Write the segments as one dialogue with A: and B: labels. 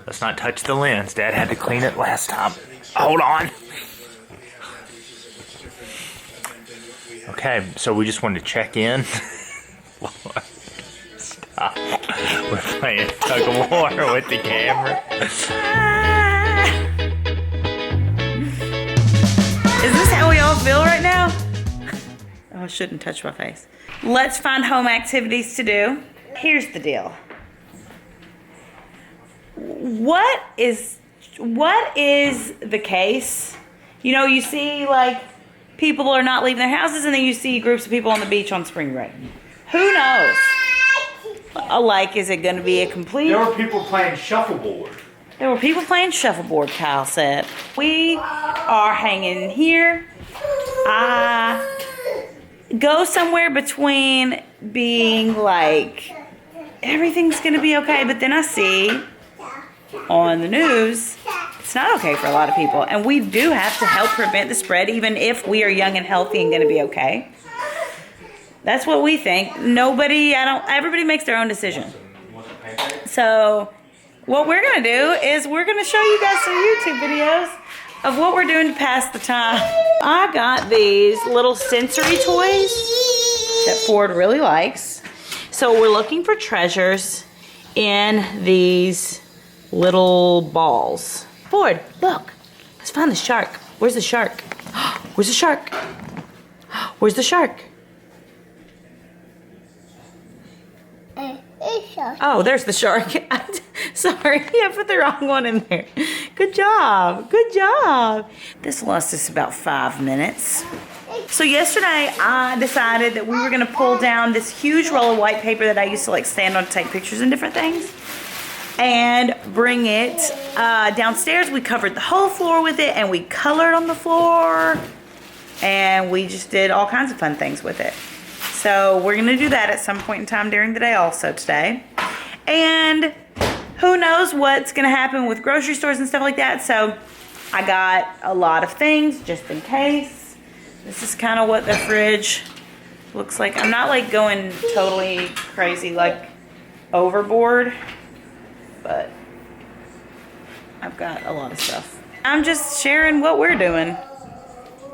A: Let's not touch the lens. Dad had to clean it last time. Hold on. Okay, so we just wanted to check in. Stop. We're playing tug of war with the camera.
B: Is this how we all feel right now? Oh, I shouldn't touch my face. Let's find home activities to do. Here's the deal. What is the case? You know, you see like people are not leaving their houses, and then you see groups of people on the beach on spring break. Who knows? Like, is it going to be a complete...
A: There were people playing shuffleboard.
B: There were people playing shuffleboard, Kyle said. We are hanging here. I go somewhere between being like, everything's going to be okay, but then I see on the news, it's not okay for a lot of people. And we do have to help prevent the spread, even if we are young and healthy and going to be okay. That's what we think. Everybody makes their own decision. So what we're going to do is we're going to show you guys some YouTube videos of what we're doing to pass the time. I got these little sensory toys that Ford really likes. So we're looking for treasures in these little balls. Ford, look. Let's find the shark. Where's the shark? Where's the shark? Where's the shark? Oh, there's the shark. Sorry, I put the wrong one in there. Good job. Good job. This lost us about 5 minutes. So yesterday, I decided that we were going to pull down this huge roll of white paper that I used to like stand on to take pictures and different things, and bring it downstairs. We covered the whole floor with it, and we colored on the floor, and we just did all kinds of fun things with it. So we're going to do that at some point in time during the day also today. And who knows what's going to happen with grocery stores and stuff like that. So I got a lot of things just in case. This is kind of what the fridge looks like. I'm not like going totally crazy like overboard, but I've got a lot of stuff. I'm just sharing what we're doing.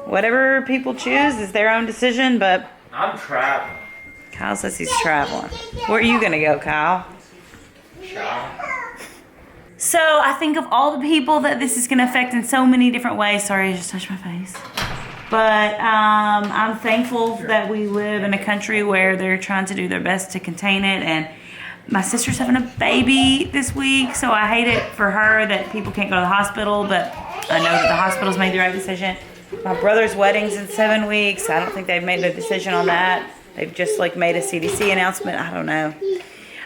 B: Whatever people choose is their own decision, but
A: I'm traveling.
B: Kyle says he's traveling. Where are you gonna go, Kyle? So I think of all the people that this is gonna affect in so many different ways. Sorry, I just touched my face. But I'm thankful that we live in a country where they're trying to do their best to contain it. And my sister's having a baby this week, so I hate it for her that people can't go to the hospital, but I know that the hospital's made the right decision. My brother's wedding's in 7 weeks. I don't think they've made a decision on that. They've just like made a CDC announcement. I don't know.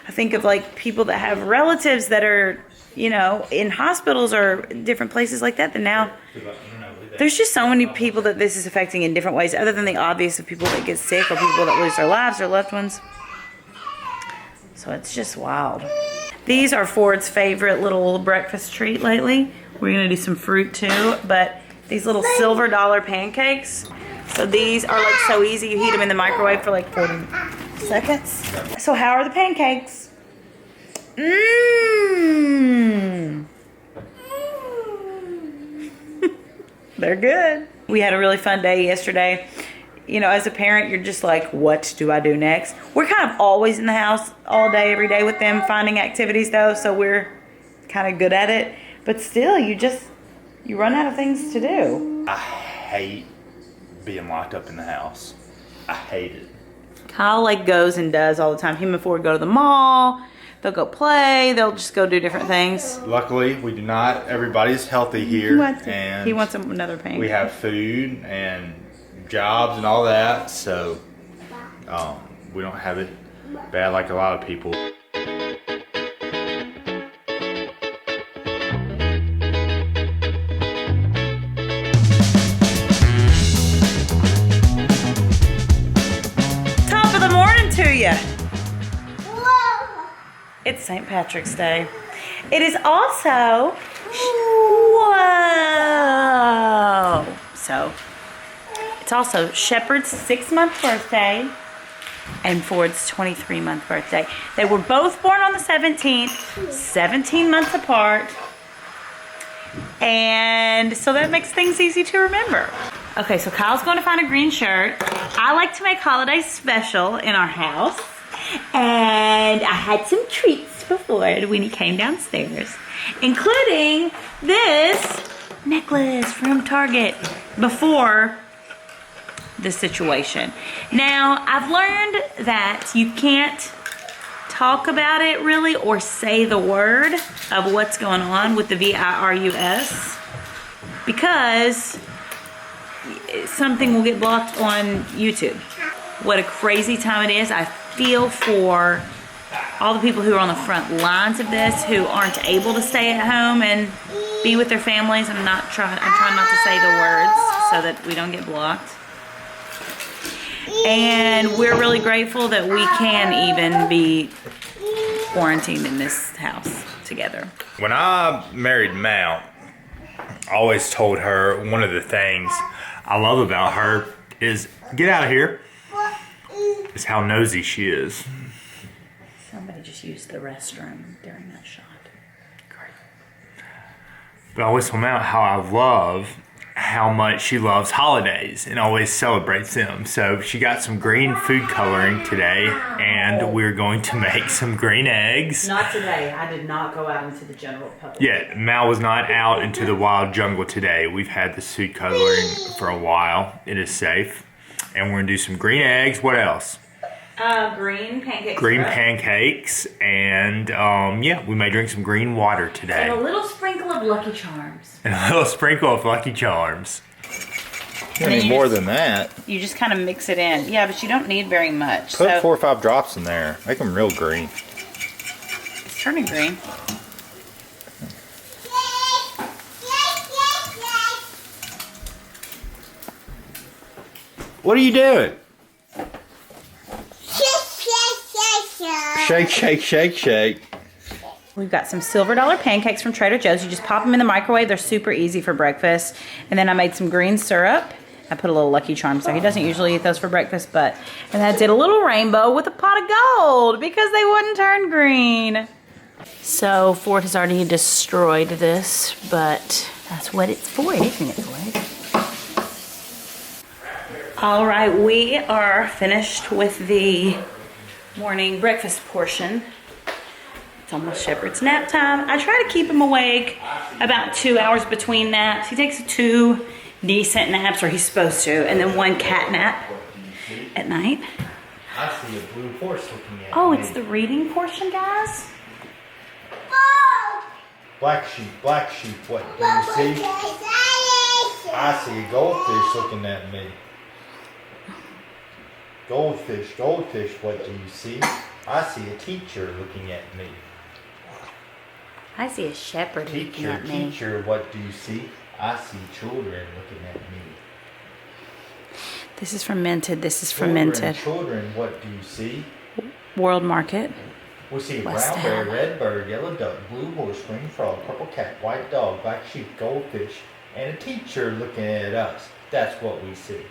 B: I think of like people that have relatives that are, you know, in hospitals or different places like that. Then now there's just so many people that this is affecting in different ways, other than the obvious of people that get sick or people that lose their lives or loved ones. So it's just wild. These are Ford's favorite little breakfast treat lately. We're gonna do some fruit too, but these little silver dollar pancakes. So these are like so easy. You heat them in the microwave for like 40 seconds. So how are the pancakes? Mmm. They're good. We had a really fun day yesterday. You know, as a parent, you're just like, what do I do next? We're kind of always in the house all day, every day with them, finding activities though, so we're kind of good at it. But still, you run out of things to do.
A: I hate being locked up in the house. I hate it.
B: Kyle like goes and does all the time. Him and Ford go to the mall. They'll go play. They'll just go do different things.
A: Luckily, we do not. Everybody's healthy here.
B: He wants another pancake.
A: We have food and jobs and all that, so we don't have it bad like a lot of people.
B: Top of the morning to you. It's St. Patrick's Day. It is also whoa. So it's also Shepherd's 6-month birthday. and Ford's 23-month birthday. They were both born on the 17th, 17 months apart. And so that makes things easy to remember. Okay, so Kyle's going to find a green shirt. I like to make holidays special in our house. And I had some treats for Ford when he came downstairs, including this necklace from Target before this situation. Now, I've learned that you can't talk about it really or say the word of what's going on with the VIRUS because something will get blocked on YouTube. What a crazy time it is. I feel for all the people who are on the front lines of this who aren't able to stay at home and be with their families. I'm trying not to say the words so that we don't get blocked. And we're really grateful that we can even be quarantined in this house together.
A: When I married Mal, I always told her one of the things I love about her is, get out of here, is how nosy she is.
B: Somebody just used the restroom during that shot.
A: Great. But I always told Mal how I love how much she loves holidays and always celebrates them. So she got some green food coloring today, and we're going to make some green eggs.
B: Not today. I did not go out into the general public.
A: Yeah, Mal was not out into the wild jungle today. We've had this food coloring for a while. It is safe. And we're gonna do some green eggs. What else?
B: Green pancakes.
A: Green pancakes, and yeah, we may drink some green water today.
B: And a little sprinkle of Lucky Charms.
A: And a little sprinkle of Lucky Charms.
B: And then
A: more than that.
B: You just kind of mix it in. Yeah, but you don't need very much.
A: Put 4 or 5 drops in there. Make them real green.
B: It's turning green.
A: What are you doing? Shake, shake, shake, shake.
B: We've got some silver dollar pancakes from Trader Joe's. You just pop them in the microwave. They're super easy for breakfast. And then I made some green syrup. I put a little Lucky Charms there. He doesn't usually eat those for breakfast, but... And I did a little rainbow with a pot of gold because they wouldn't turn green. So Ford has already destroyed this, but that's what it's for, isn't it, Ford? All right, we are finished with the morning breakfast portion. It's almost Shepherd's nap time. I try to keep him awake about 2 hours between naps. He takes 2 decent naps, or he's supposed to, and then 1 cat nap at night.
A: I see a blue horse looking at
B: Oh,
A: me.
B: it's the reading portion, guys?
A: Black sheep, what do you see? I see a goldfish looking at me. Goldfish, what do you see? I see a teacher looking at me.
B: I see a shepherd looking at me.
A: Teacher, what do you see? I see children looking at me.
B: This is fermented. This is fermented.
A: Children, what do you see?
B: World Market.
A: We see a
B: West
A: brown bear,
B: Ham.
A: red bird, yellow duck, blue horse, green frog, purple cat, white dog, black sheep, goldfish, and a teacher looking at us. That's what we see.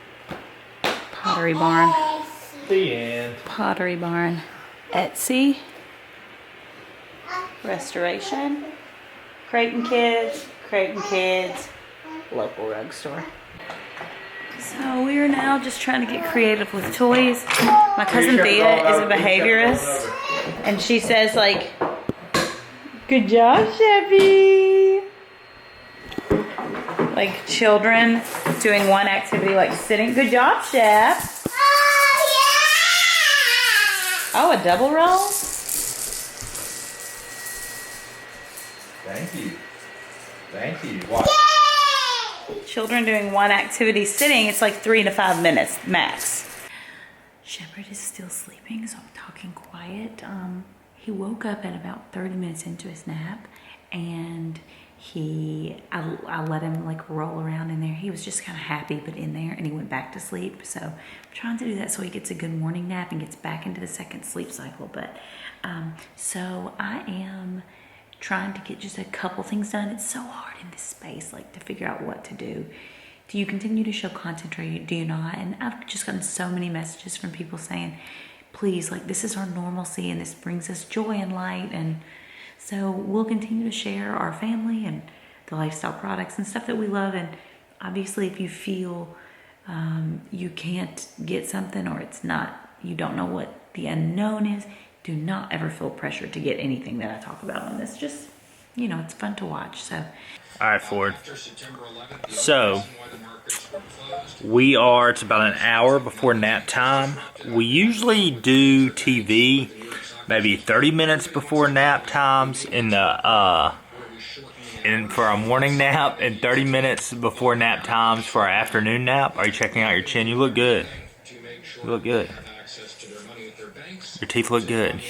B: Pottery Barn.
A: The end.
B: Pottery Barn. Etsy. Restoration. Creighton Kids. Local rug store. So we are now just trying to get creative with toys. My cousin Thea is a behaviorist, and she says like, "Good job, Chevy." Like children doing one activity, like sitting. Good job, Chef. Oh, a double roll?
A: Thank you. Watch.
B: Children doing one activity sitting, it's like 3 to 5 minutes max. Shepherd is still sleeping, so I'm talking quiet. He woke up at about 30 minutes into his nap, and I let him like roll around in there. He was just kind of happy, but in there, and he went back to sleep. So I'm trying to do that so he gets a good morning nap and gets back into the second sleep cycle. But so I am trying to get just a couple things done. It's so hard in this space, like to figure out what to do. Do you continue to show content or do you not? And I've just gotten so many messages from people saying, please, like, this is our normalcy and this brings us joy and light. And so we'll continue to share our family and the lifestyle products and stuff that we love. And obviously, if you feel you can't get something, or it's not, you don't know what the unknown is, do not ever feel pressured to get anything that I talk about on this. Just, you know, it's fun to watch. So,
A: all right, Ford. So it's about an hour before nap time. We usually do TV maybe 30 minutes before nap times and for our morning nap, and 30 minutes before nap times for our afternoon nap. Are you checking out your chin? You look good. You look good. Your teeth look good.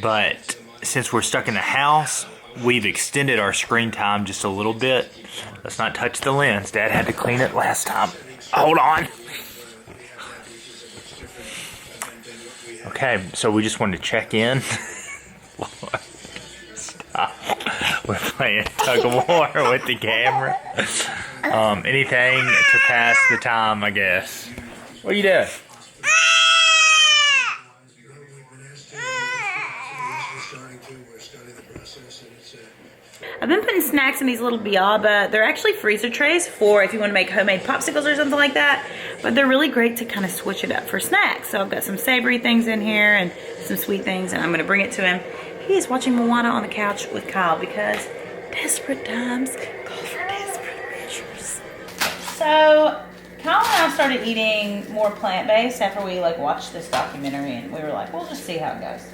A: But since we're stuck in the house, we've extended our screen time just a little bit. Let's not touch the lens. Dad had to clean it last time. Hold on. Okay, so we just wanted to check in. Stop. We're playing tug of war with the camera. Anything to pass the time, I guess. What are you doing?
B: I've been putting snacks in these little biaba. They're actually freezer trays for if you want to make homemade popsicles or something like that. But they're really great to kind of switch it up for snacks. So I've got some savory things in here and some sweet things, and I'm going to bring it to him. He is watching Moana on the couch with Kyle because desperate times call for desperate measures. So Kyle and I started eating more plant-based after we watched this documentary, and we were like, we'll just see how it goes.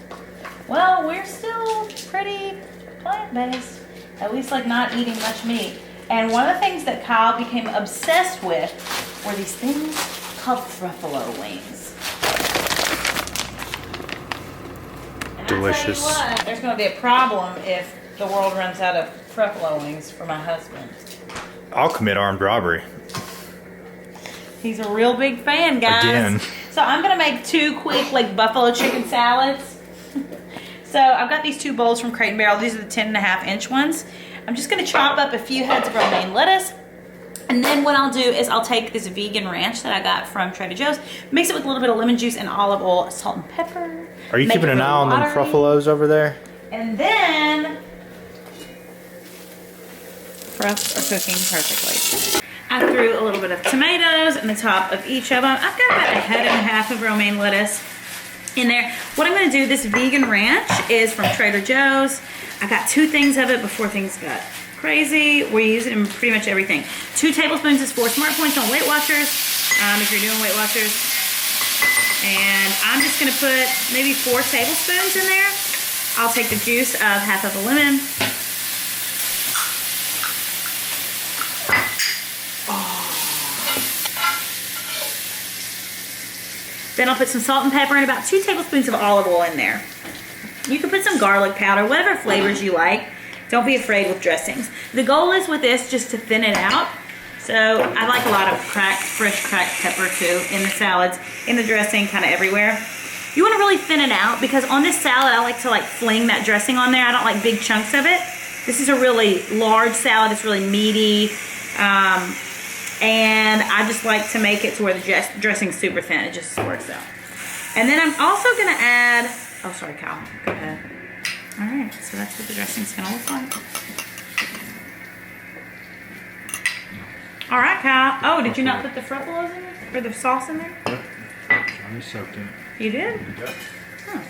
B: Well, we're still pretty plant-based. At least not eating much meat. And one of the things that Kyle became obsessed with were these things called Fruffalo wings. And
A: delicious.
B: I tell you what, there's going to be a problem if the world runs out of Fruffalo wings for my husband.
A: I'll commit armed robbery.
B: He's a real big fan, guys.
A: Again.
B: So I'm going to make 2 quick buffalo chicken salads. So I've got these 2 bowls from Crate & Barrel. These are the 10.5-inch ones. I'm just going to chop up a few heads of romaine lettuce. And then what I'll do is I'll take this vegan ranch that I got from Trader Joe's, mix it with a little bit of lemon juice and olive oil, salt and pepper.
A: Are you keeping an eye on them fruffalos over there?
B: And then fruffs are cooking perfectly. I threw a little bit of tomatoes in the top of each of them. I've got about a head and a half of romaine lettuce in there. What I'm going to do, this vegan ranch is from Trader Joe's. I got 2 things of it before things got crazy. We use it in pretty much everything. 2 tablespoons is 4 smart points on Weight Watchers, if you're doing Weight Watchers. And I'm just going to put maybe 4 tablespoons in there. I'll take the juice of half of a lemon. Then I'll put some salt and pepper and about 2 tablespoons of olive oil in there. You can put some garlic powder, whatever flavors you like. Don't be afraid with dressings. The goal is with this just to thin it out. So I like a lot of fresh cracked pepper too in the salads, in the dressing, kind of everywhere. You want to really thin it out because on this salad I like to fling that dressing on there. I don't like big chunks of it. This is a really large salad. It's really meaty. And I just like to make it to where the dressing's super thin. It just works out. And then I'm also going to add... Oh, sorry, Kyle. Go ahead. All right, so that's what the dressing's going to look like. All right, Kyle. Oh, did you not put the fruffalos in there? Or the sauce in there?
A: Yep. I'm soaked in.
B: You did?
A: Yep.
B: Huh.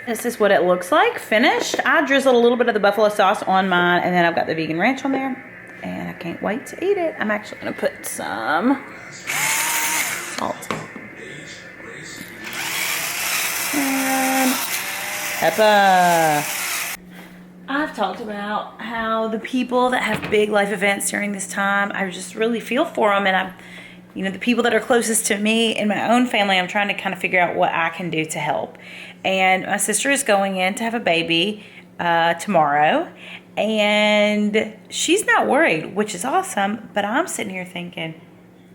B: This is what it looks like, finished. I drizzled a little bit of the buffalo sauce on mine, and then I've got the vegan ranch on there. And I can't wait to eat it. I'm actually going to put some salt and pepper. I've talked about how the people that have big life events during this time, I just really feel for them. And the people that are closest to me in my own family, I'm trying to kind of figure out what I can do to help. And my sister is going in to have a baby tomorrow. And she's not worried, which is awesome. But I'm sitting here thinking,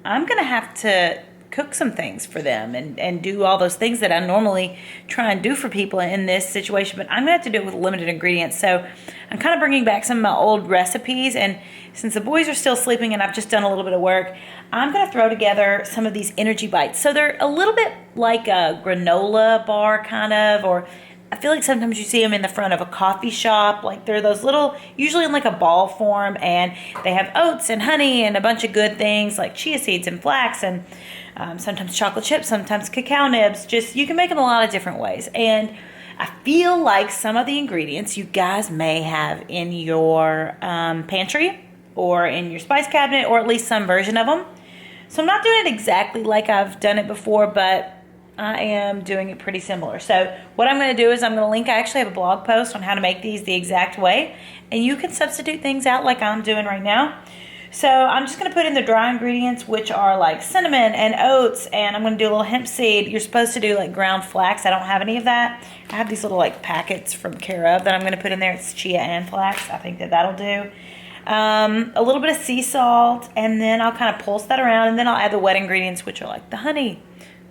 B: I'm going to have to cook some things for them and do all those things that I normally try and do for people in this situation. But I'm gonna have to do it with limited ingredients. So I'm kind of bringing back some of my old recipes, and since the boys are still sleeping and I've just done a little bit of work, I'm gonna throw together some of these energy bites. So they're a little bit like a granola bar kind of, or I feel like sometimes you see them in the front of a coffee shop. Like they're those little, usually in like a ball form, and they have oats and honey and a bunch of good things like chia seeds and flax and sometimes chocolate chips, sometimes cacao nibs. Just, you can make them a lot of different ways. And I feel like some of the ingredients you guys may have in your pantry or in your spice cabinet, or at least some version of them. So I'm not doing it exactly like I've done it before, but I am doing it pretty similar. So what I'm going to do is I'm going to link, I actually have a blog post on how to make these the exact way, and you can substitute things out like I'm doing right now. So I'm just going to put in the dry ingredients, which are like cinnamon and oats, and I'm going to do a little hemp seed. You're supposed to do like ground flax. I don't have any of that. I have these little like packets from Care of that I'm going to put in there. It's chia and flax. I think that'll do. A little bit of sea salt, and then I'll kind of pulse that around, and then I'll add the wet ingredients, which are like the honey,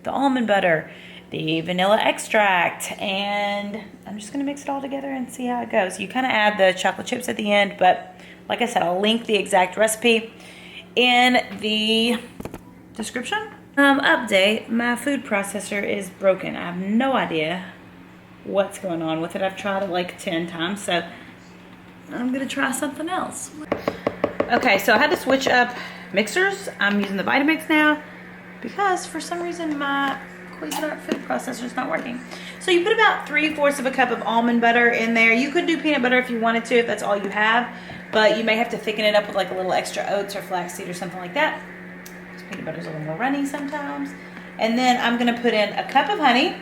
B: the almond butter, the vanilla extract, and I'm just going to mix it all together and see how it goes. You kind of add the chocolate chips at the end, but like I said, I'll link the exact recipe in the description. Update, my food processor is broken. I have no idea what's going on with it. I've tried it like 10 times, so I'm going to try something else. Okay, so I had to switch up mixers. I'm using the Vitamix now because for some reason my Cuisinart food processor is not working. So you put about 3/4 of a cup of almond butter in there. You could do peanut butter if you wanted to, if that's all you have, but you may have to thicken it up with like a little extra oats or flaxseed or something like that. Because peanut butter is a little more runny sometimes. And then I'm going to put in a cup of honey,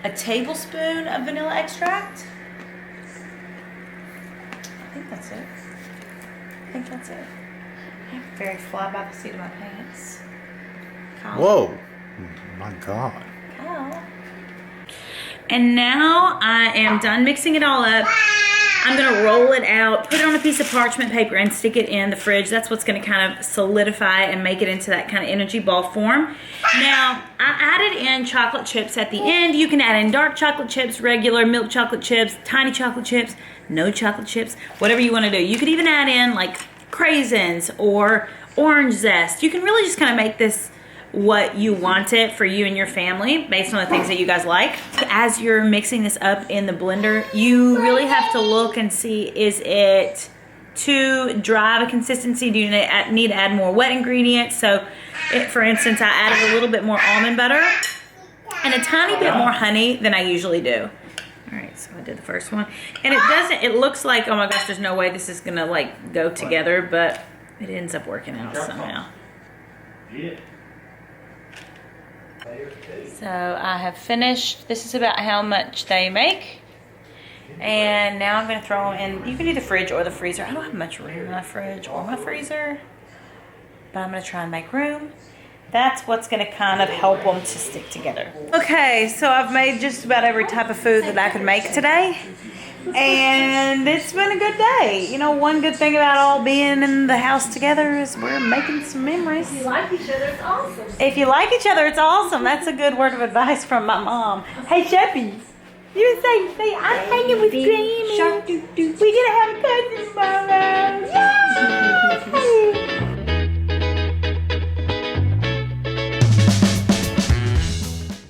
B: a tablespoon of vanilla extract. I think that's it. I have a very fly by the seat of my pants. Kyle.
A: Whoa, my God.
B: Kyle. And now I am done mixing it all up. I'm gonna roll it out, put it on a piece of parchment paper, and stick it in the fridge. That's what's gonna kind of solidify and make it into that kind of energy ball form. Now, I added in chocolate chips at the end. You can add in dark chocolate chips, regular milk chocolate chips, tiny chocolate chips, no chocolate chips, whatever you wanna do. You could even add in like craisins or orange zest. You can really just kind of make this what you want it for you and your family based on the things that you guys like. As you're mixing this up in the blender, you really have to look and see, is it too dry of a consistency? Do you need to add more wet ingredients? So for instance, I added a little bit more almond butter and a tiny bit more honey than I usually do. All right, so I did the first one, and it looks like, oh my gosh, there's no way this is gonna like go together, but it ends up working out somehow. So I have finished. This is about how much they make. And now I'm going to throw them in. You can do the fridge or the freezer. I don't have much room in my fridge or my freezer, but I'm going to try and make room. That's what's going to kind of help them to stick together. Okay, so I've made just about every type of food that I could make today. And it's been a good day. You know, one good thing about all being in the house together is we're making some memories.
C: If you like each other, it's awesome.
B: If you like each other, it's awesome. That's a good word of advice from my mom. Hey, Sheppy, you say, I'm hanging with Grammy. We're gonna have a